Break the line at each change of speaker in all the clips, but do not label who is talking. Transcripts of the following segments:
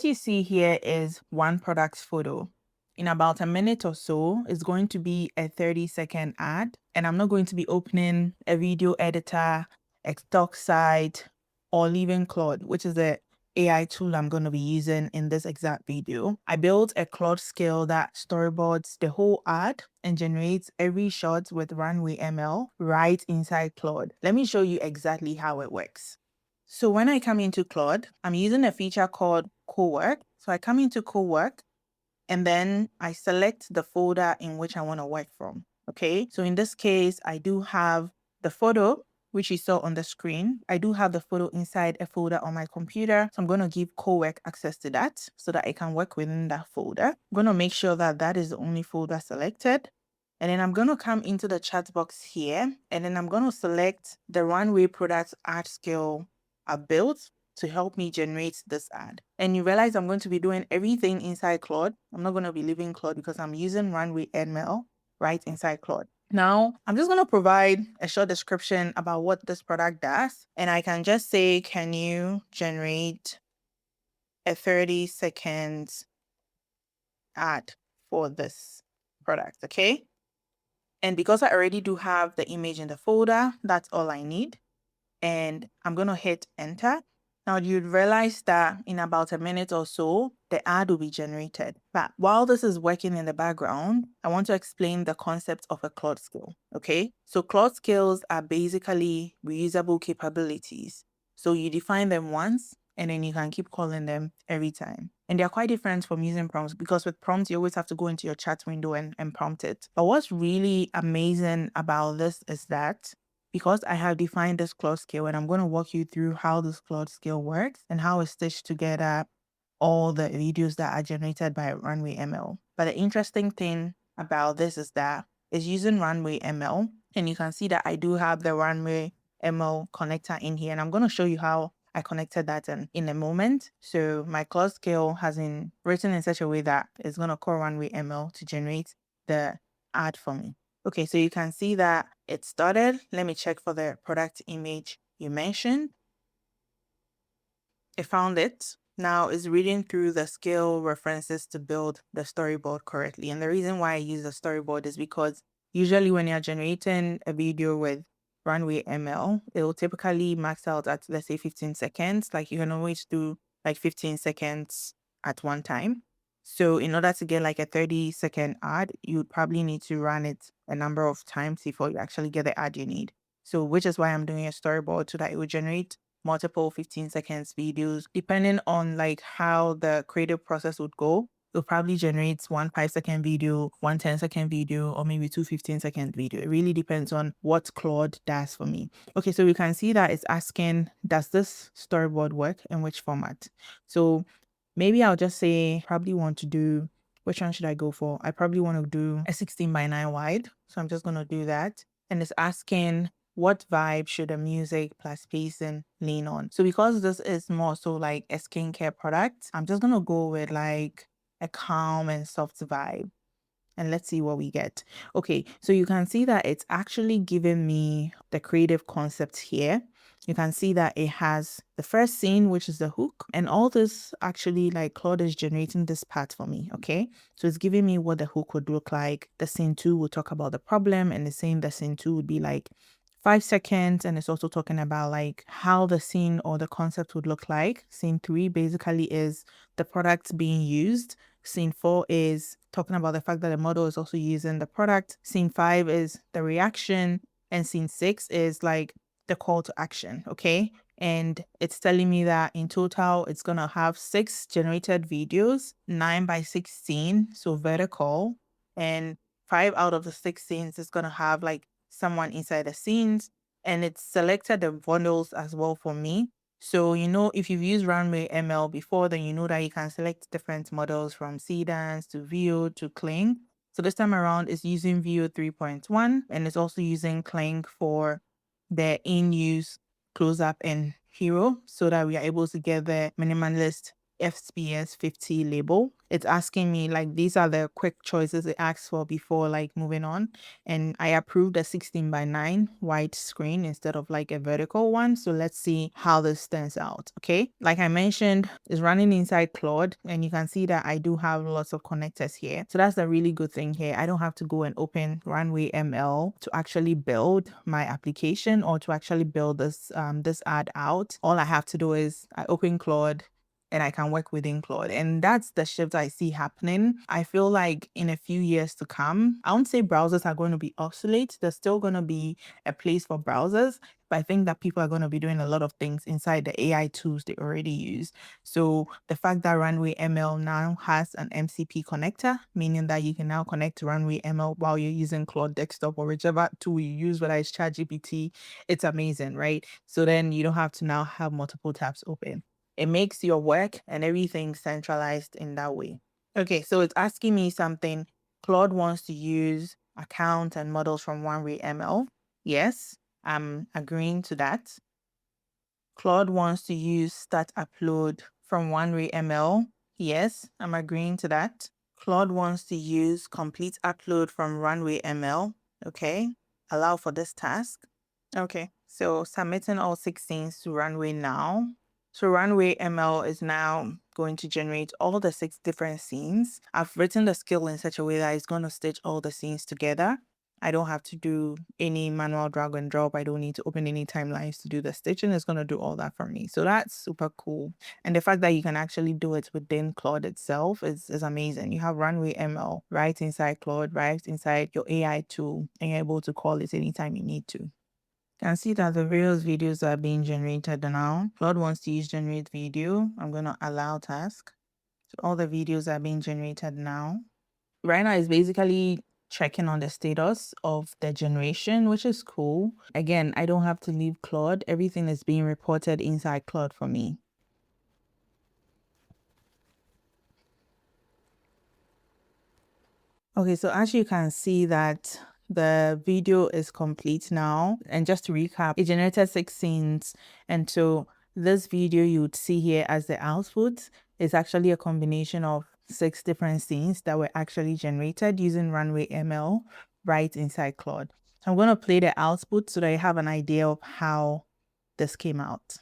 what you see here is one product's photo. In about a minute or so, it's going to be a 30-second ad. And I'm not going to be opening a video editor, a stock site, or even Claude, which is the AI tool I'm going to be using in this exact video. I built a Claude Skill that storyboards the whole ad and generates every shot with Runway ML right inside Claude. Let me show you exactly how it works. So when I come into Claude, I'm using a feature called Co-work. So I come into Co-work and then I select the folder in which I want to work from. Okay, so in this case, I do have the photo, which you saw on the screen. I do have the photo inside a folder on my computer. So I'm going to give Co-work access to that so that I can work within that folder. I'm going to make sure that that is the only folder selected. And then I'm going to come into the chat box here, and then I'm going to select the Runway product ad skill I built to help me generate this ad. And you realize I'm going to be doing everything inside Claude. I'm not going to be leaving Claude because I'm using Runway ML right inside Claude. Now, I'm just going to provide a short description about what this product does. And I can just say, can you generate a 30-second ad for this product, okay? And because I already do have the image in the folder, that's all I need. And I'm going to hit enter. Now you'd realize that in about a minute or so, the ad will be generated. But while this is working in the background, I want to explain the concept of a Claude skill. Okay, so Claude skills are basically reusable capabilities. So you define them once and then you can keep calling them every time. And they're quite different from using prompts because with prompts, you always have to go into your chat window and prompt it. But what's really amazing about this is that because I have defined this Claude skill, and I'm going to walk you through how this Claude skill works and how it's stitched together all the videos that are generated by Runway ML. But the interesting thing about this is that it's using Runway ML, and you can see that I do have the Runway ML connector in here, and I'm going to show you how I connected that in a moment. So my Claude skill has been written in such a way that it's going to call Runway ML to generate the ad for me. Okay, so you can see that it started. Let me check for the product image you mentioned. It found it. Now it's reading through the skill references to build the storyboard correctly. And the reason why I use the storyboard is because usually when you're generating a video with Runway ML, it will typically max out at, let's say, 15 seconds. Like you can always do like 15 seconds at one time. So in order to get like a 30-second ad, you'd probably need to run it a number of times before you actually get the ad you need. So which is why I'm doing a storyboard so that it will generate multiple 15 seconds videos. Depending on like how the creative process would go, it'll probably generate one 5-second video, one 10-second video, or maybe two 15-second video. It really depends on what Claude does for me. Okay, so you can see that it's asking, does this storyboard work in which format? So maybe I'll just say probably want to do, which one should I go for? I probably want to do a 16:9 wide. So I'm just going to do that. And it's asking what vibe should the music plus pacing lean on? So because this is more so like a skincare product, I'm just going to go with like a calm and soft vibe. And let's see what we get. Okay, so you can see that it's actually giving me the creative concept here. You can see that it has the first scene, which is the hook, and all this actually like Claude is generating this part for me. Okay, so it's giving me what the hook would look like. The scene 2 will talk about the problem, and the scene 2 would be like 5 seconds, and it's also talking about like how the scene or the concept would look like. Scene 3 basically is the product being used. Scene 4 is talking about the fact that the model is also using the product. Scene 5 is the reaction, and scene 6 is like the call to action. Okay, and it's telling me that in total it's gonna have 6 generated videos, 9:16, so vertical, and 5 out of the 6 scenes is gonna have like someone inside the scenes, and it's selected the bundles as well for me. So, you know, if you've used Runway ML before, then you know that you can select different models from sedans to Veo to Kling. So this time around, it's using Veo 3.1, and it's also using Kling for the in-use close-up and hero so that we are able to get the minimalist FPS 50 label. it's asking me like these are the quick choices it asks for before like moving on. And I approved a 16:9 wide screen instead of like a vertical one. So let's see how this turns out. Okay, like I mentioned, it's running inside Claude, and you can see that I do have lots of connectors here. So that's the really good thing here. I don't have to go and open Runway ML to actually build my application or to actually build this ad out. All I have to do is I open Claude and I can work within Claude. And that's the shift I see happening. I feel like in a few years to come, I won't say browsers are going to be obsolete. There's still going to be a place for browsers, but I think that people are going to be doing a lot of things inside the AI tools they already use. So the fact that Runway ML now has an MCP connector, meaning that you can now connect to Runway ML while you're using Claude Desktop or whichever tool you use, whether it's ChatGPT, it's amazing, right? So then you don't have to now have multiple tabs open. It makes your work and everything centralized in that way. Okay, so it's asking me something. Claude wants to use account and models from Runway ML. Yes, I'm agreeing to that. Claude wants to use start upload from Runway ML. Yes, I'm agreeing to that. Claude wants to use complete upload from Runway ML. Okay, allow for this task. Okay, so submitting all 16s to Runway now. So Runway ML is now going to generate all the 6 different scenes. I've written the skill in such a way that it's going to stitch all the scenes together. I don't have to do any manual drag and drop. I don't need to open any timelines to do the stitching. It's going to do all that for me. So that's super cool. And the fact that you can actually do it within Claude itself is amazing. You have Runway ML right inside Claude, right inside your AI tool, and you're able to call it anytime you need to. You can see that the various videos are being generated now. Claude wants to use generate video. I'm going to allow task. So all the videos are being generated now. Right now it's basically checking on the status of the generation, which is cool. Again, I don't have to leave Claude. Everything is being reported inside Claude for me. Okay, so as you can see that the video is complete now. And just to recap, it generated 6 scenes. And so this video you would see here as the output is actually a combination of 6 different scenes that were actually generated using Runway ML right inside Claude. I'm going to play the output so that you have an idea of how this came out.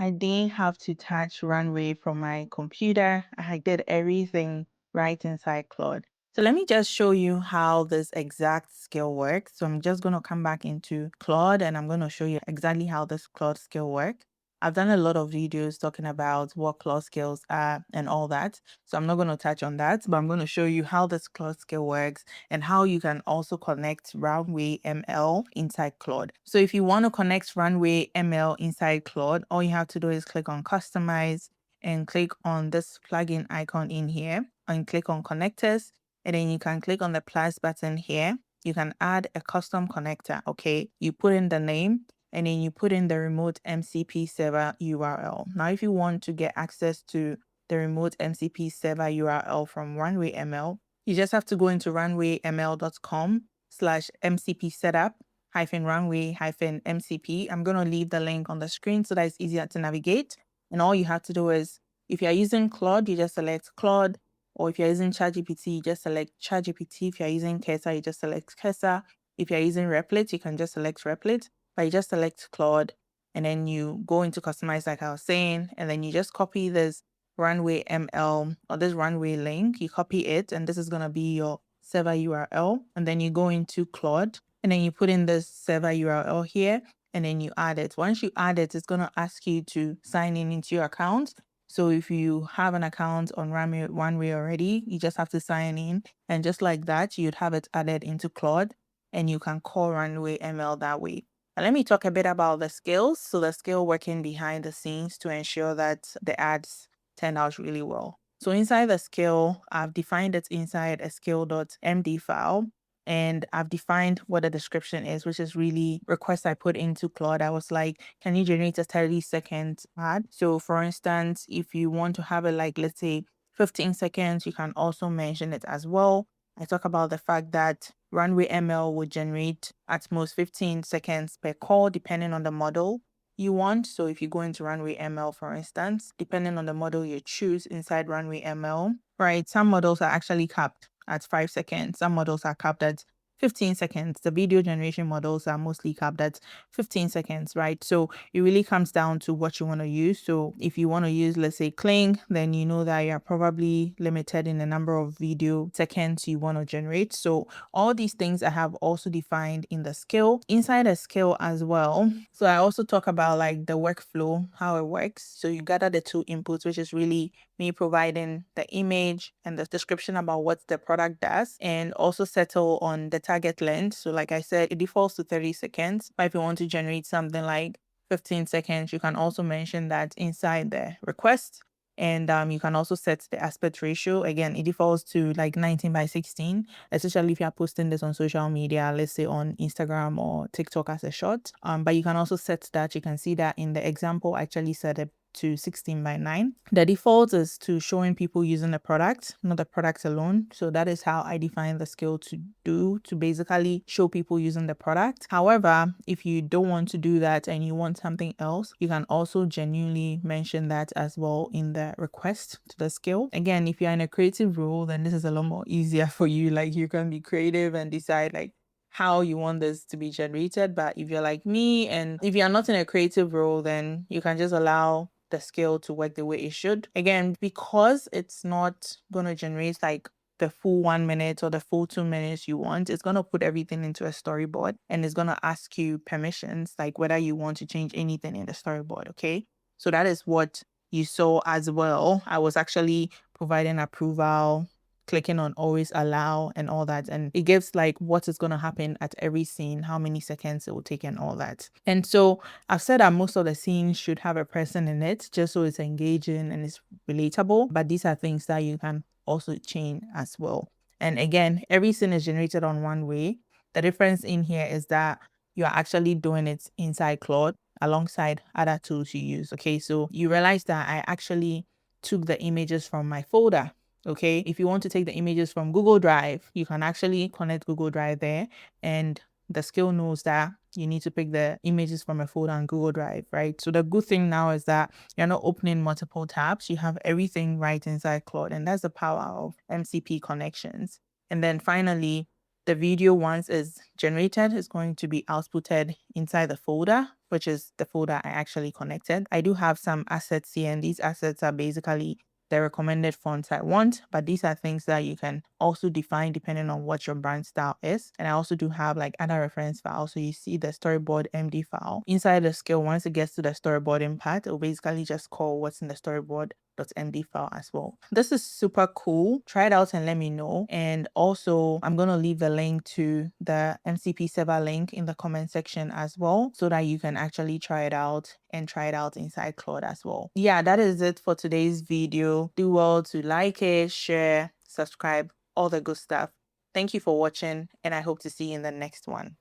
I didn't have to touch Runway from my computer. I did everything right inside Claude. So let me just show you how this exact skill works. So I'm just going to come back into Claude and I'm going to show you exactly how this Claude skill works. I've done a lot of videos talking about what Claude skills are and all that. So I'm not going to touch on that, but I'm going to show you how this Claude skill works and how you can also connect Runway ML inside Claude. So if you want to connect Runway ML inside Claude, all you have to do is click on customize and click on this plugin icon in here and click on connectors. And then you can click on the plus button here. You can add a custom connector. Okay, you put in the name and then you put in the remote MCP server URL. Now, if you want to get access to the remote MCP server URL from Runway ML, you just have to go into runwayml.com/MCP setup -runway-MCP. I'm going to leave the link on the screen so that it's easier to navigate. And all you have to do is, if you're using Claude, you just select Claude. Or if you're using ChatGPT, you just select ChatGPT. If you're using Cursor, you just select Cursor. If you're using Replit, you can just select Replit. But you just select Claude and then you go into customize like I was saying, and then you just copy this Runway ML or this Runway link. You copy it and this is going to be your server URL. And then you go into Claude and then you put in this server URL here and then you add it. Once you add it, it's going to ask you to sign in into your account. So if you have an account on Runway already, you just have to sign in. And just like that, you'd have it added into Claude and you can call Runway ML that way. Now, let me talk a bit about the skills. So the skill working behind the scenes to ensure that the ads turn out really well. So inside the skill, I've defined it inside a skill.md file. and I've defined what the description is, which is really requests I put into Claude. I was like, can you generate a 30-second ad? So for instance, if you want to have it like, let's say 15 seconds, you can also mention it as well. I talk about the fact that Runway ML would generate at most 15 seconds per call, depending on the model you want. So if you go into Runway ML, for instance, depending on the model you choose inside Runway ML, right, some models are actually capped at 5 seconds. Some models are capped at 15 seconds. The video generation models are mostly capped at 15 seconds, right? So it really comes down to what you want to use. So if you want to use, let's say, Kling, then you know that you're probably limited in the number of video seconds you want to generate. So all these things I have also defined in the skill, inside a skill as well. So I also talk about like the workflow, how it works. So you gather the two inputs, which is really me providing the image and the description about what the product does, and also settle on the target length. So like I said, it defaults to 30 seconds. But if you want to generate something like 15 seconds, you can also mention that inside the request. And you can also set the aspect ratio. Again, it defaults to like 19:16, especially if you're posting this on social media, let's say on Instagram or TikTok as a short. But you can also set that. You can see that in the example, I actually set it to 16:9. The default is to showing people using the product, not the product alone. So that is how I define the skill to basically show people using the product. However, if you don't want to do that and you want something else, you can also genuinely mention that as well in the request to the skill. Again, if you're in a creative role, then this is a lot more easier for you. Like you can be creative and decide like how you want this to be generated. But if you're like me and if you're not in a creative role, then you can just allow the skill to work the way it should. Again, because it's not going to generate like the full 1 minute or the full 2 minutes you want, it's going to put everything into a storyboard and it's going to ask you permissions, like whether you want to change anything in the storyboard. Okay. So that is what you saw as well. I was actually providing approval, clicking on always allow and all that. And it gives like what is going to happen at every scene, how many seconds it will take and all that. And so I've said that most of the scenes should have a person in it just so it's engaging and it's relatable. But these are things that you can also change as well. And again, every scene is generated on Runway. The difference in here is that you're actually doing it inside Claude alongside other tools you use. Okay, so you realize that I actually took the images from my folder. Okay, if you want to take the images from Google Drive, you can actually connect Google Drive there, and the skill knows that you need to pick the images from a folder on Google Drive, right? So the good thing now is that you're not opening multiple tabs. You have everything right inside Claude, and that's the power of MCP connections. And then finally, the video, once it's generated, is going to be outputted inside the folder, which is the folder I actually connected. I do have some assets here, and these assets are basically the recommended fonts I want, but these are things that you can also define depending on what your brand style is. And I also do have like other reference files. So you see the storyboard MD file inside the skill. Once it gets to the storyboarding part, it'll basically just call what's in the storyboard.md file as well. This is super cool. Try it out and let me know. And also I'm going to leave the link to the MCP server link in the comment section as well, so that you can actually try it out and try it out inside Claude as well. Yeah, that is it for today's video. Do well to like it, share, subscribe, all the good stuff. Thank you for watching, and I hope to see you in the next one.